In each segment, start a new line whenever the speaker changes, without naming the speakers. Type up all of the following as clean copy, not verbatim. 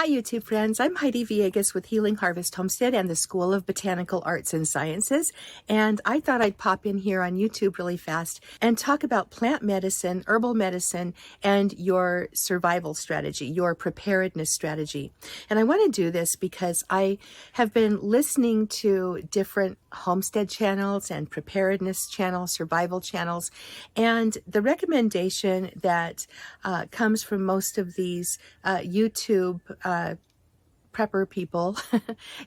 Hi, YouTube friends. I'm Heidi Villegas with Healing Harvest Homestead and the School of Botanical Arts and Sciences. And I thought I'd pop in here on YouTube really fast and talk about plant medicine, herbal medicine, and your survival strategy, your preparedness strategy. And I want to do this because I have been listening to different homestead channels and preparedness channels, survival channels, and the recommendation that comes from most of these YouTube prepper people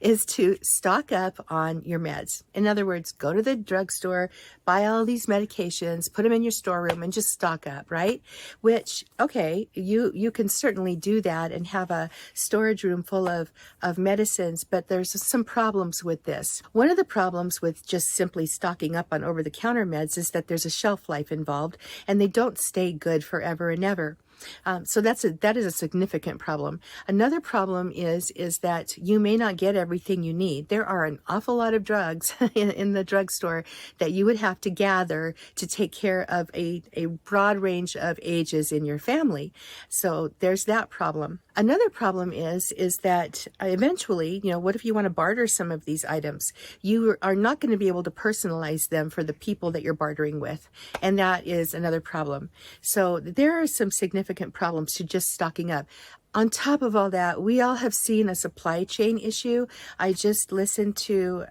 is to stock up on your meds. In other words, go to the drugstore, buy all these medications, put them in your storeroom, and just stock up, right? Which, okay, you can certainly do that and have a storage room full of medicines, but there's some problems with this. One of the problems with just simply stocking up on over-the-counter meds is that there's a shelf life involved, and they don't stay good forever and ever. So that is a significant problem. Another problem is that you may not get everything you need. There are an awful lot of drugs in the drugstore that you would have to gather to take care of a broad range of ages in your family. So there's that problem. Another problem is that eventually, what if you want to barter some of these items? You are not going to be able to personalize them for the people that you're bartering with. And that is another problem. So there are some significant problems to just stocking up. On top of all that, we all have seen a supply chain issue. I just listened to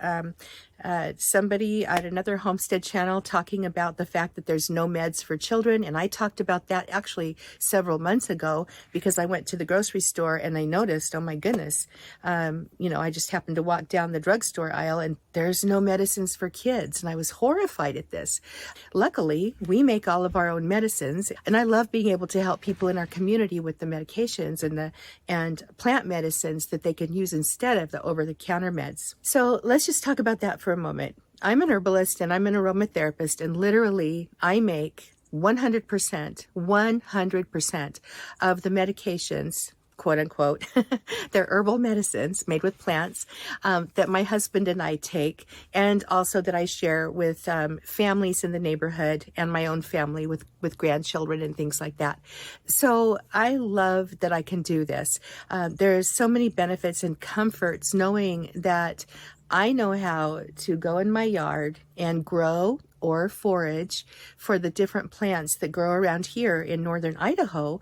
somebody at another homestead channel talking about the fact that there's no meds for children. And I talked about that actually several months ago because I went to the grocery store and I noticed, oh my goodness, I just happened to walk down the drugstore aisle and there's no medicines for kids. And I was horrified at this. Luckily, we make all of our own medicines. And I love being able to help people in our community with the medications and plant medicines that they can use instead of the over-the-counter meds. So let's just talk about that for a moment. I'm an herbalist and I'm an aromatherapist, and literally I make 100% of the medications, quote unquote, they're herbal medicines made with plants that my husband and I take, and also that I share with families in the neighborhood and my own family with grandchildren and things like that. So I love that I can do this. There's so many benefits and comforts knowing that I know how to go in my yard and grow or forage for the different plants that grow around here in northern Idaho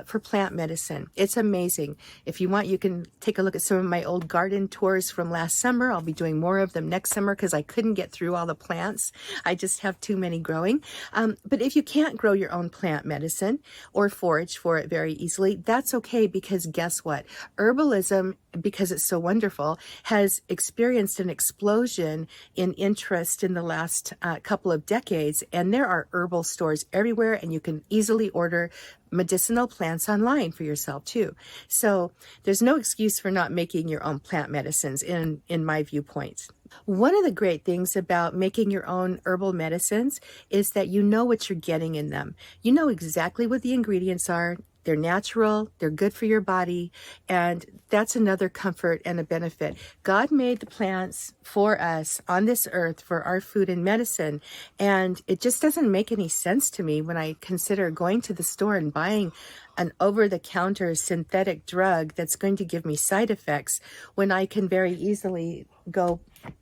for plant medicine. It's amazing. If you want, you can take a look at some of my old garden tours from last summer. I'll be doing more of them next summer because I couldn't get through all the plants. I just have too many growing. But if you can't grow your own plant medicine or forage for it very easily, that's okay, because guess what? Herbalism, because it's so wonderful, has experienced an explosion in interest in the last couple of decades, and there are herbal stores everywhere, and you can easily order medicinal plants online for yourself too. So there's no excuse for not making your own plant medicines in my viewpoint. One of the great things about making your own herbal medicines is that you know what you're getting in them. You know exactly what the ingredients are. They're natural, they're good for your body, and that's another comfort and a benefit. God made the plants for us on this earth for our food and medicine, and it just doesn't make any sense to me when I consider going to the store and buying an over-the-counter synthetic drug that's going to give me side effects when I can very easily go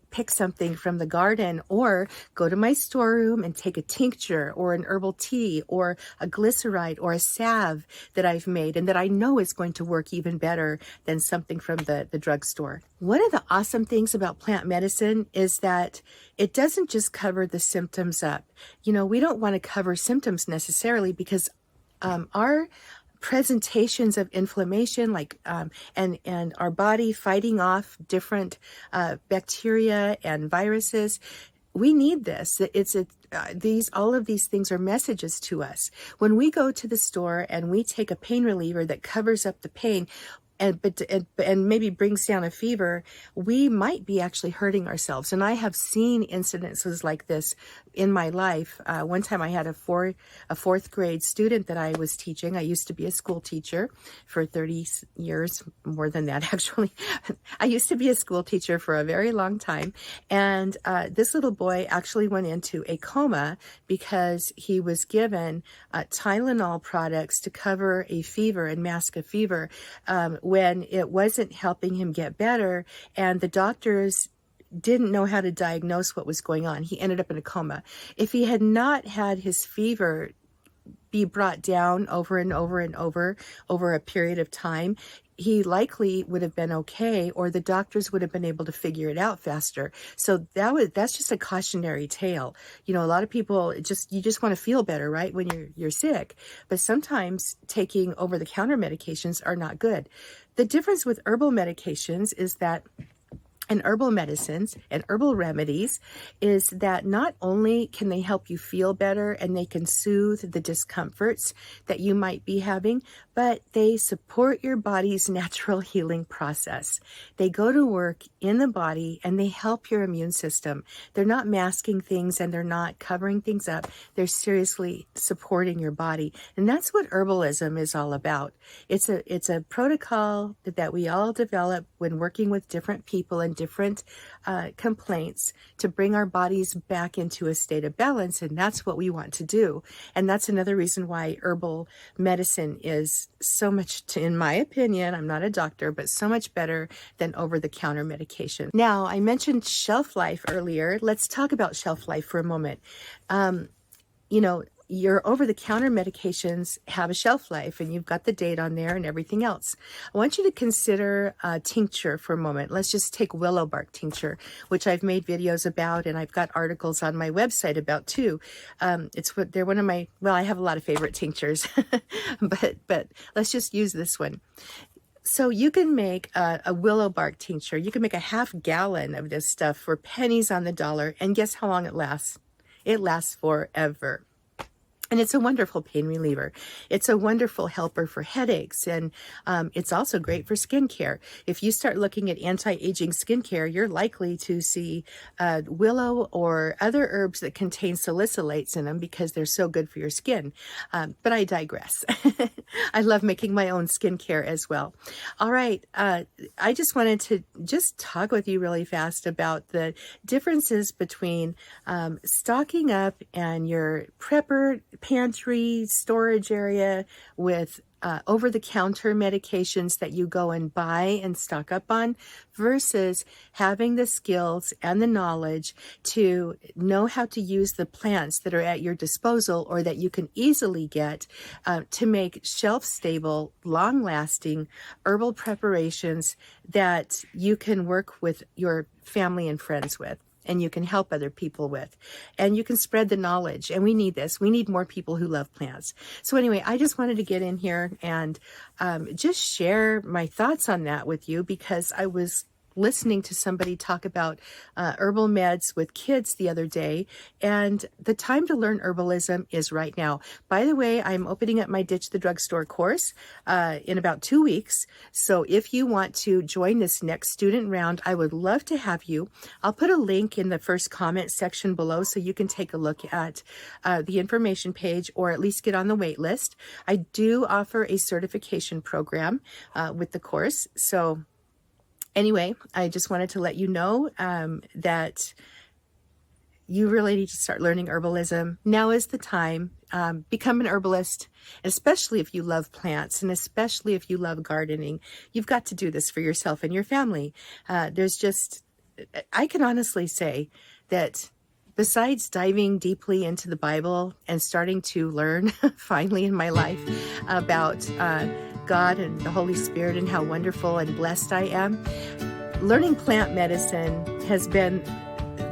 pick something from the garden or go to my storeroom and take a tincture or an herbal tea or a glyceride or a salve that I've made and that I know is going to work even better than something from the drugstore. One of the awesome things about plant medicine is that it doesn't just cover the symptoms up. We don't want to cover symptoms necessarily because our presentations of inflammation, and our body fighting off different bacteria and viruses, we need this. All of these things are messages to us. When we go to the store and we take a pain reliever that covers up the pain, and maybe brings down a fever, we might be actually hurting ourselves. And I have seen incidences like this in my life. One time I had a fourth grade student that I was teaching. I used to be a school teacher for 30 years, more than that actually. I used to be a school teacher for a very long time. And this little boy actually went into a coma because he was given Tylenol products to cover a fever and mask a fever when it wasn't helping him get better, and the doctors didn't know how to diagnose what was going on. He ended up in a coma. If he had not had his fever be brought down over and over and over a period of time, he likely would have been okay, or the doctors would have been able to figure it out faster. So that's just a cautionary tale. You know, a lot of people you just want to feel better, right, when you're sick. But sometimes taking over-the-counter medications are not good. The difference with herbal medications is that and herbal medicines and herbal remedies is that not only can they help you feel better and they can soothe the discomforts that you might be having, but they support your body's natural healing process. They go to work in the body and they help your immune system. They're not masking things and they're not covering things up. They're seriously supporting your body. And that's what herbalism is all about. It's a protocol that we all develop when working with different people and different complaints to bring our bodies back into a state of balance. And that's what we want to do. And that's another reason why herbal medicine is so much, in my opinion, I'm not a doctor, but so much better than over-the-counter medication. Now, I mentioned shelf life earlier. Let's talk about shelf life for a moment. You know, your over-the-counter medications have a shelf life, and you've got the date on there and everything else. I want you to consider a tincture for a moment. Let's just take willow bark tincture, which I've made videos about, and I've got articles on my website about too. They're one of my, well, I have a lot of favorite tinctures, but let's just use this one. So you can make a willow bark tincture. You can make a half gallon of this stuff for pennies on the dollar, and guess how long it lasts? It lasts forever. And it's a wonderful pain reliever. It's a wonderful helper for headaches. And it's also great for skincare. If you start looking at anti-aging skincare, you're likely to see willow or other herbs that contain salicylates in them because they're so good for your skin. But I digress. I love making my own skincare as well. All right. I just wanted to just talk with you really fast about the differences between stocking up and your prepper pantry storage area with over-the-counter medications that you go and buy and stock up on versus having the skills and the knowledge to know how to use the plants that are at your disposal or that you can easily get to make shelf-stable, long-lasting herbal preparations that you can work with your family and friends with, and you can help other people with, and you can spread the knowledge. And we need this. We need more people who love plants. So anyway, I just wanted to get in here and just share my thoughts on that with you, because I was listening to somebody talk about herbal meds with kids the other day, and the time to learn herbalism is right now. By the way, I'm opening up my Ditch the Drugstore course in about 2 weeks. So if you want to join this next student round, I would love to have you. I'll put a link in the first comment section below so you can take a look at the information page, or at least get on the wait list. I do offer a certification program with the course. So anyway, I just wanted to let you know that you really need to start learning herbalism. Now is the time. Become an herbalist, especially if you love plants and especially if you love gardening. You've got to do this for yourself and your family. I can honestly say that besides diving deeply into the Bible and starting to learn finally in my life about God and the Holy Spirit and how wonderful and blessed I am, learning plant medicine has been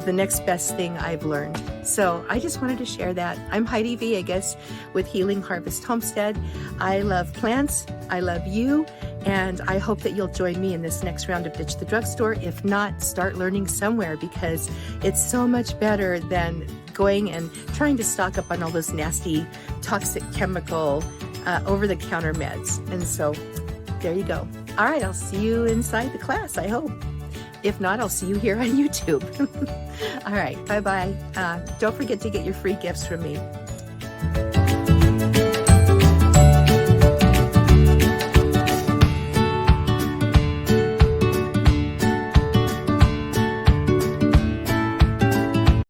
the next best thing I've learned. So I just wanted to share that. I'm Heidi V, I guess, with Healing Harvest Homestead. I love plants. I love you. And I hope that you'll join me in this next round of Ditch the Drugstore. If not, start learning somewhere, because it's so much better than going and trying to stock up on all those nasty, toxic chemical, over-the-counter meds. And so there you go. All right, I'll see you inside the class, I hope. If not, I'll see you here on YouTube. All right, bye-bye. Don't forget to get your free gifts from me.